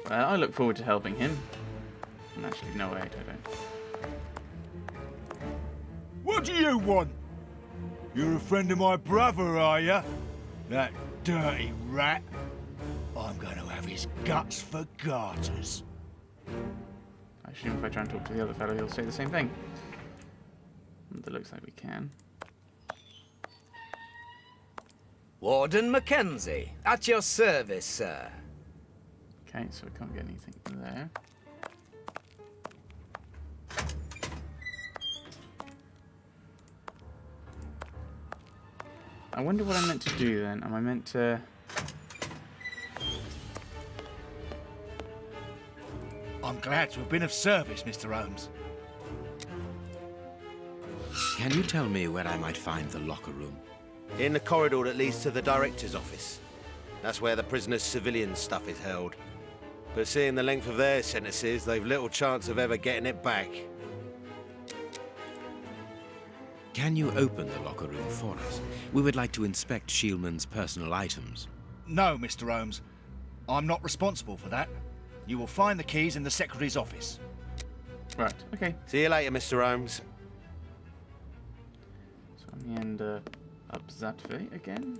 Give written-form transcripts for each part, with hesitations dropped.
Well, I look forward to helping him. And actually, no, wait, I don't. What do you want? You're a friend of my brother, are you? That dirty rat. I'm going to have his guts for garters. I assume if I try and talk to the other fellow, he'll say the same thing. It looks like we can. Warden Mackenzie, at your service, sir. Okay, so we can't get anything there. I wonder what I'm meant to do then. Am I meant to... I'm glad to have been of service, Mr. Holmes. Can you tell me where I might find the locker room? In the corridor that leads to the director's office. That's where the prisoners' civilian stuff is held. But seeing the length of their sentences, they've little chance of ever getting it back. Can you open the locker room for us? We would like to inspect Shieldman's personal items. No, Mr. Holmes. I'm not responsible for that. You will find the keys in the Secretary's office. Right, okay. See you later, Mr. Holmes. So in the end, up that way again.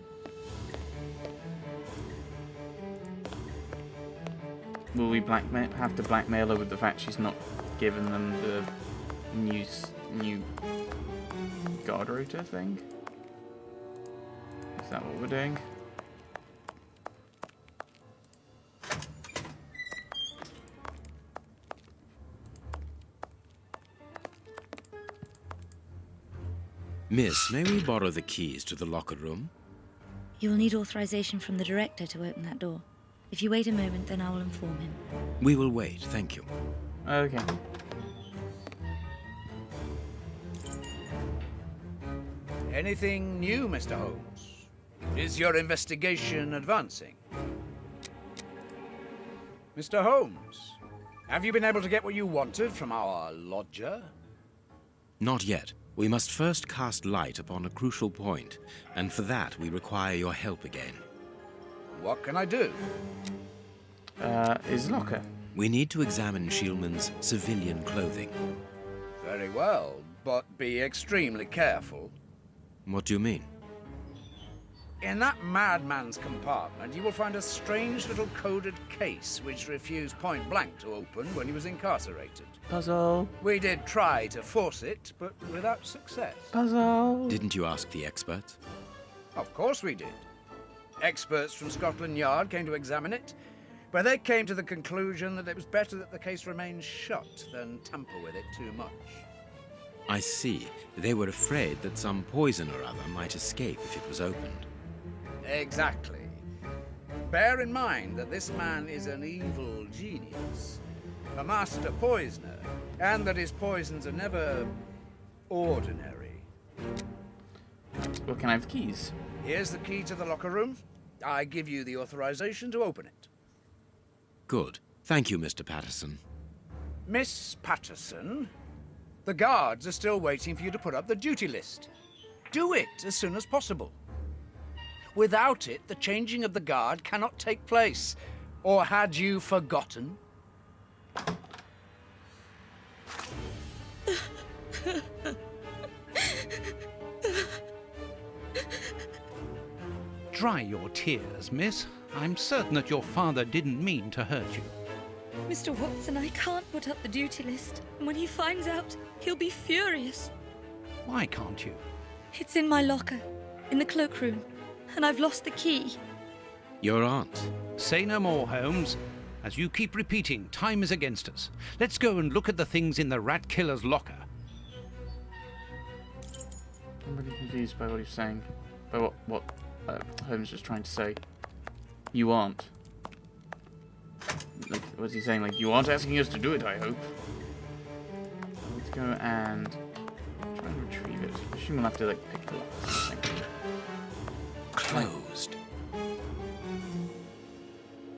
Will we have to blackmail her with the fact she's not given them the new guard rota thing? Is that what we're doing? Miss, may we borrow the keys to the locker room? You will need authorization from the director to open that door. If you wait a moment, then I will inform him. We will wait, thank you. Okay. Anything new, Mr. Holmes? Is your investigation advancing? Mr. Holmes, have you been able to get what you wanted from our lodger? Not yet. We must first cast light upon a crucial point, and for that we require your help again. What can I do? His locker. We need to examine Shieldman's civilian clothing. Very well, but be extremely careful. What do you mean? In that madman's compartment, you will find a strange little coded case which refused point blank to open when he was incarcerated. Puzzle. We did try to force it, but without success. Puzzle. Didn't you ask the experts? Of course we did. Experts from Scotland Yard came to examine it, but they came to the conclusion that it was better that the case remained shut than tamper with it too much. I see. They were afraid that some poison or other might escape if it was opened. Exactly. Bear in mind that this man is an evil genius, a master poisoner, and that his poisons are never ordinary. Well, can I have the keys? Here's the key to the locker room. I give you the authorization to open it. Good. Thank you, Mr. Patterson. Miss Patterson, the guards are still waiting for you to put up the duty list. Do it as soon as possible. Without it, the changing of the guard cannot take place. Or had you forgotten? Dry your tears, miss. I'm certain that your father didn't mean to hurt you. Mr. Watson, I can't put up the duty list. And when he finds out, he'll be furious. Why can't you? It's in my locker, in the cloakroom, and I've lost the key. Your aunt. Say no more, Holmes. As you keep repeating, time is against us. Let's go and look at the things in the rat killer's locker. I'm really confused by what he's saying. By what Holmes was trying to say. You aren't. Like, what's he saying? Like, you aren't asking us to do it, I hope. Let's go and try and retrieve it. I assume we'll have to, like, pick it up or something. Closed.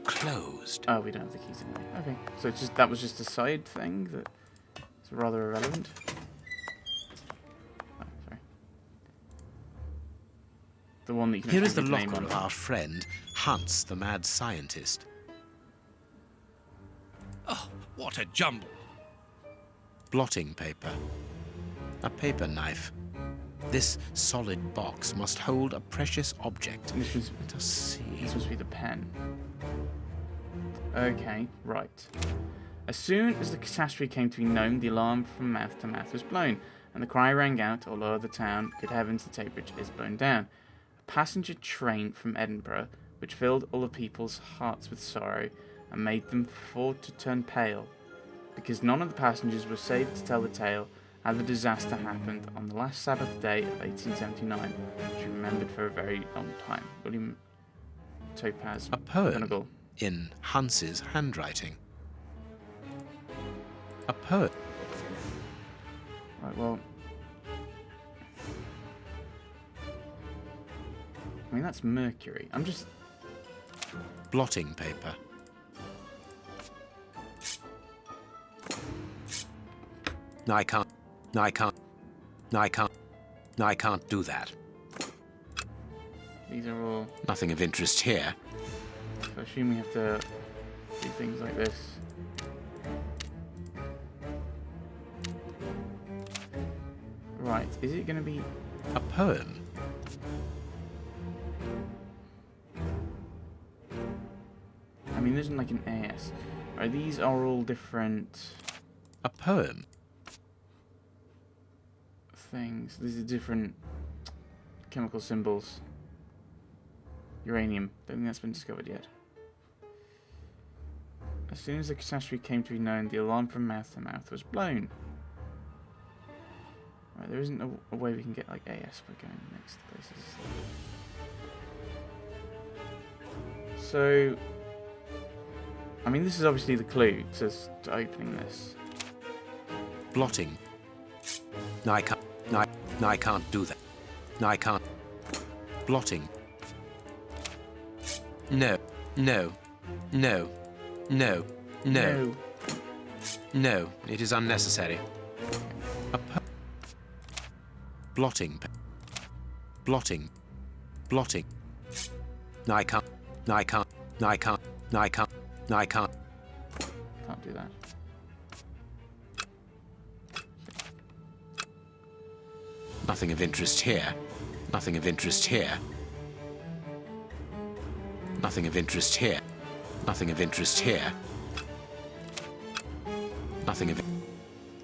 Closed. Oh, we don't have the keys anyway. Okay, so it's just that was just a side thing that's rather irrelevant. Oh, sorry. The one that you can Here is the actually put your name locker on. of our friend, Hans, the mad scientist. Oh, what a jumble. Blotting paper. A paper knife. This solid box must hold a precious object. Let us see. This must be the pen. Okay, right. As soon as the catastrophe came to be known, the alarm from mouth to mouth was blown, and the cry rang out all over the town, "Good heavens, the tape bridge is blown down." A passenger train from Edinburgh, which filled all the people's hearts with sorrow, and made them forced to turn pale, because none of the passengers were saved to tell the tale how the disaster happened on the last Sabbath day of 1879, which he remembered for a very long time. William Topaz A poem McGonagall. in Hans's handwriting. A poem. Right, well... I mean, that's Mercury. I'm just... Blotting paper. No, I can't. No, I can't. No, I can't. No, I can't do that. These are all... Nothing of interest here. So I assume we have to do things like this. Right, is it going to be... A poem. I mean, there isn't like an AS. Right, these are all different A poem. things. These are different chemical symbols. Uranium. Don't think that's been discovered yet. As soon as the catastrophe came to be known, the alarm from mouth to mouth was blown. Right, there isn't a way we can get like AS by going next places. So, I mean, this is obviously the clue to opening this. Blotting. No, I can't. No, no, I can't do that. No, I can't. Blotting. No. No. No. No. No. No. It is unnecessary. A blotting. Blotting. Blotting. No, I can't. No, I can't. No, I can't. No, I can't. No, I can't. Can't do that. Nothing of interest here. Nothing of interest here. Nothing of interest here. Nothing of interest here. Nothing of...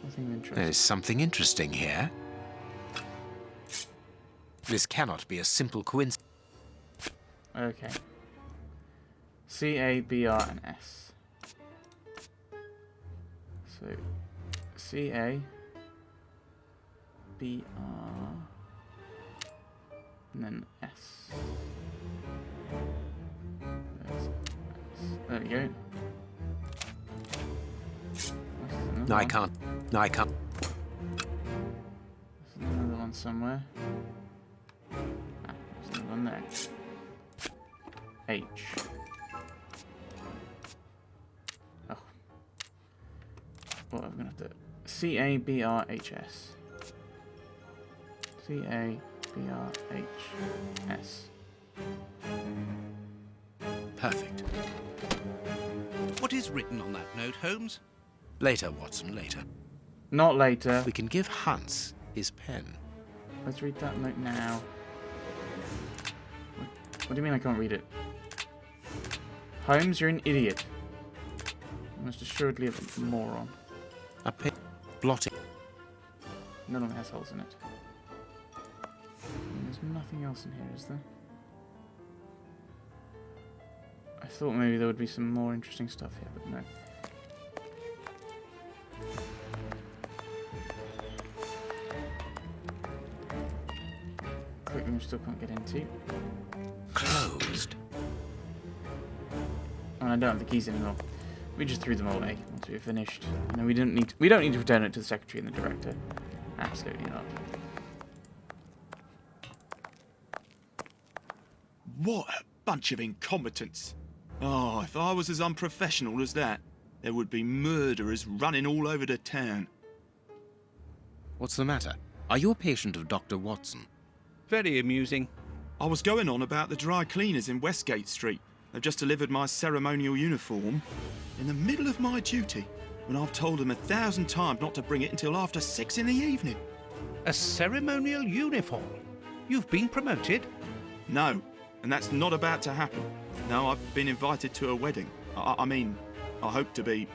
Nothing of interest. There is something interesting here. This cannot be a simple coincidence. Okay. C, A, B, R, and S. So, C, A, B, R, and then S. There's S. There we go. No, I can't. No, I can't. There's another one somewhere. Ah, there's another one there. H. Oh. Well, I'm gonna have to... C, A, B, R, H, S. C, A, B, R, H, S. Perfect. What is written on that note, Holmes? Later, Watson, later. Not later. We can give Hans his pen. Let's read that note now. What do you mean I can't read it? Holmes, you're an idiot. Most assuredly a moron. A pen. Blotting. No longer has holes in it. And there's nothing else in here, is there? I thought maybe there would be some more interesting stuff here, but no. Quick room still can't get into. Closed. And I don't have the keys anymore. We just threw them away once we were finished. And then we don't need to return it to the secretary and the director. Absolutely not. What a bunch of incompetents. Oh, if I was as unprofessional as that, there would be murderers running all over the town. What's the matter? Are you a patient of Dr. Watson? Very amusing. I was going on about the dry cleaners in Westgate Street. They've just delivered my ceremonial uniform in the middle of my duty, when I've told them 1,000 times not to bring it until after 6 in the evening. A ceremonial uniform? You've been promoted? No, and that's not about to happen. No, I've been invited to a wedding. I mean, I hope to be.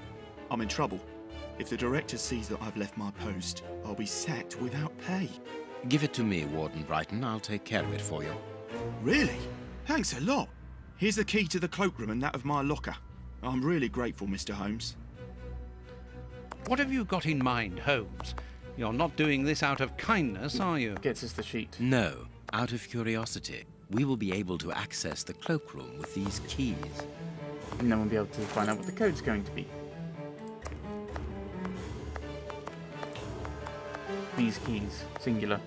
I'm in trouble. If the director sees that I've left my post, I'll be sacked without pay. Give it to me, Warden Brighton. I'll take care of it for you. Really? Thanks a lot. Here's the key to the cloakroom and that of my locker. I'm really grateful, Mr. Holmes. What have you got in mind, Holmes? You're not doing this out of kindness, are you? Gets us the sheet. No, out of curiosity. We will be able to access the cloakroom with these keys. And then we'll be able to find out what the code's going to be. These keys, singular.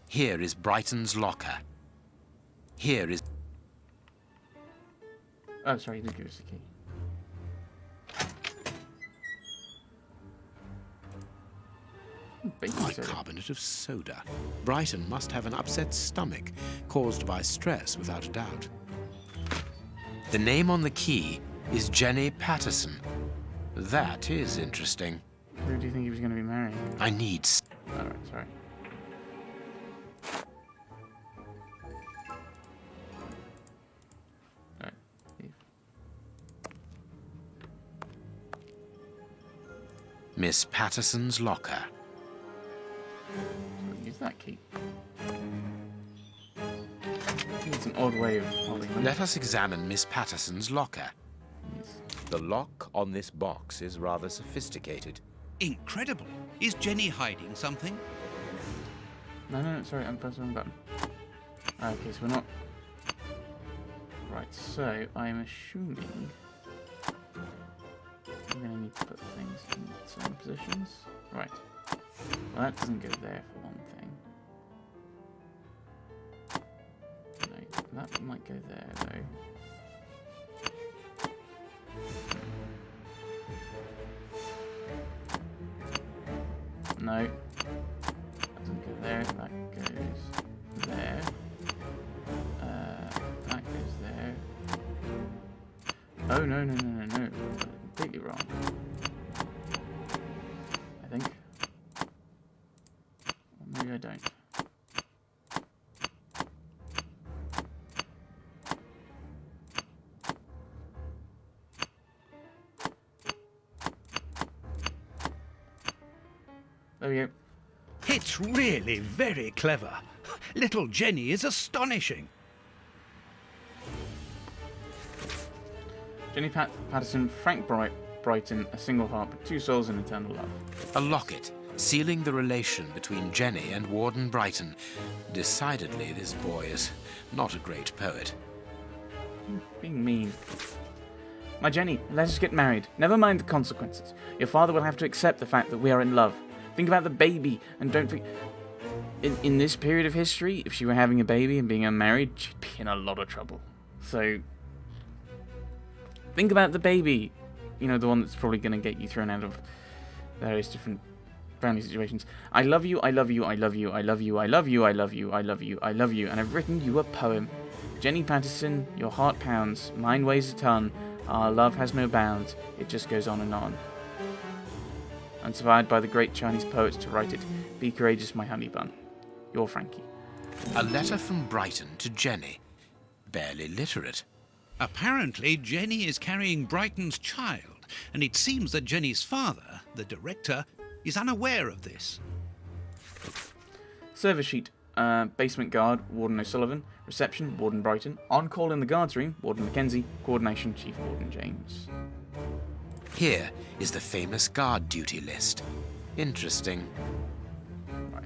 Here is Brighton's locker. Here is... Oh, sorry, you didn't give us the key. Baking soda. Bicarbonate of soda. Brighton must have an upset stomach, caused by stress, without a doubt. The name on the key is Jenny Patterson. That is interesting. Who do you think he was going to be marrying? I need... Alright, sorry. Alright, leave. Miss Patterson's locker. So use that key. I think it's an odd way of holding them. Let us examine Miss Patterson's locker. Yes. The lock on this box is rather sophisticated. Incredible. Is Jenny hiding something? No, sorry, I'm pressing the wrong button. Okay, so we're not... Right, so I'm assuming... I'm going to need to put things in certain positions. Right. Well, that doesn't go there for one thing. No, that might go there, though. No. That doesn't go there. That goes there. That goes there. Oh, no. Completely wrong. I think. Or maybe I don't. There we go. It's really very clever. Little Jenny is astonishing. Jenny Patterson, Frank Brighton, a single heart but two souls in eternal love. A locket, sealing the relation between Jenny and Warden Brighton. Decidedly, this boy is not a great poet. Being mean. My Jenny, let us get married. Never mind the consequences. Your father will have to accept the fact that we are in love. Think about the baby, and don't forget... In this period of history, if she were having a baby and being unmarried, she'd be in a lot of trouble. So... think about the baby. You know, the one that's probably going to get you thrown out of various different family situations. I love you, I love you, I love you, I love you, I love you, I love you, I love you, I love you. And I've written you a poem. Jenny Patterson, your heart pounds, mine weighs a ton. Our love has no bounds, it just goes on and on. Inspired by the great Chinese poets to write it, be courageous, my honey bun. Your Frankie. A letter from Brighton to Jenny. Barely literate. Apparently, Jenny is carrying Brighton's child, and it seems that Jenny's father, the director, is unaware of this. Service sheet. Basement guard, Warden O'Sullivan. Reception, Warden Brighton. On call in the guards room, Warden Mackenzie. Coordination, Chief Warden James. Here is the famous guard duty list. Interesting. Right.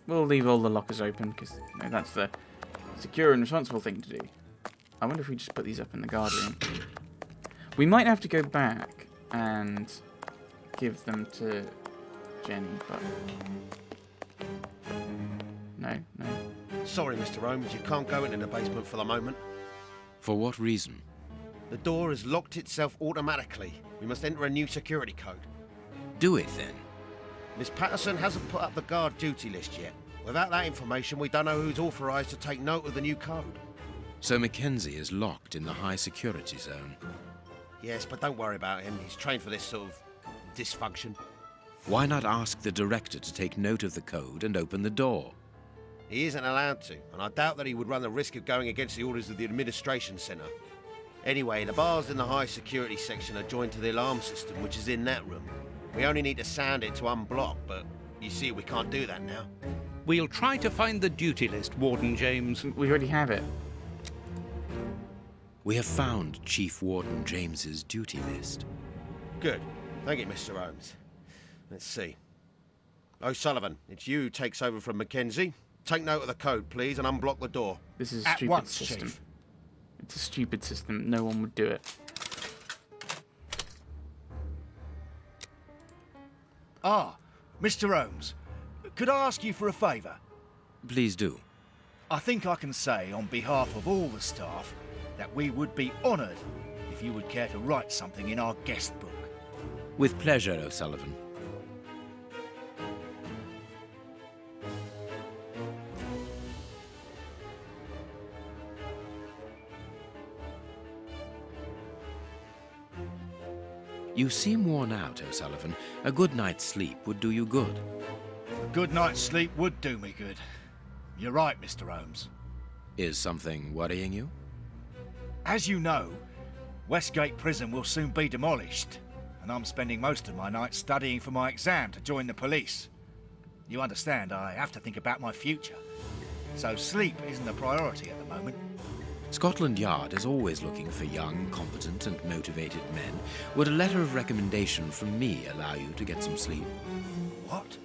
We'll leave all the lockers open, because that's the secure and responsible thing to do. I wonder if we just put these up in the guard room. We might have to go back and give them to Jenny, but... No. Sorry, Mr. Holmes, you can't go into the basement for the moment. For what reason? The door has locked itself automatically. We must enter a new security code. Do it then. Miss Patterson hasn't put up the guard duty list yet. Without that information, we don't know who's authorised to take note of the new code. So Mackenzie is locked in the high security zone. Yes, but don't worry about him. He's trained for this sort of dysfunction. Why not ask the director to take note of the code and open the door? He isn't allowed to, and I doubt that he would run the risk of going against the orders of the administration centre. Anyway, the bars in the high security section are joined to the alarm system, which is in that room. We only need to sound it to unblock, but you see we can't do that now. We'll try to find the duty list, Warden James. We already have it. We have found Chief Warden James's duty list. Good. Thank you, Mr. Holmes. Let's see. O'Sullivan, it's you who takes over from Mackenzie. Take note of the code, please, and unblock the door. This is a At stupid once, system. Chief. It's a stupid system. No one would do it. Ah, Mr. Holmes, could I ask you for a favour? Please do. I think I can say on behalf of all the staff that we would be honoured if you would care to write something in our guest book. With pleasure, O'Sullivan. You seem worn out, O'Sullivan. A good night's sleep would do you good. A good night's sleep would do me good. You're right, Mr. Holmes. Is something worrying you? As you know, Westgate Prison will soon be demolished, and I'm spending most of my nights studying for my exam to join the police. You understand, I have to think about my future. So sleep isn't a priority at the moment. Scotland Yard is always looking for young, competent and motivated men. Would a letter of recommendation from me allow you to get some sleep? What?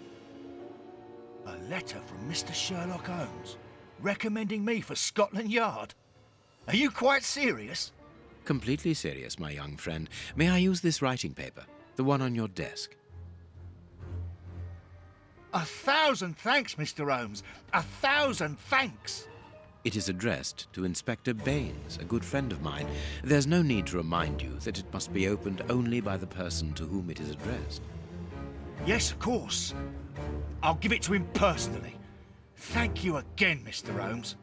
A letter from Mr. Sherlock Holmes recommending me for Scotland Yard? Are you quite serious? Completely serious, my young friend. May I use this writing paper? The one on your desk. 1,000 thanks, Mr. Holmes. 1,000 thanks. It is addressed to Inspector Baines, a good friend of mine. There's no need to remind you that it must be opened only by the person to whom it is addressed. Yes, of course. I'll give it to him personally. Thank you again, Mr. Holmes.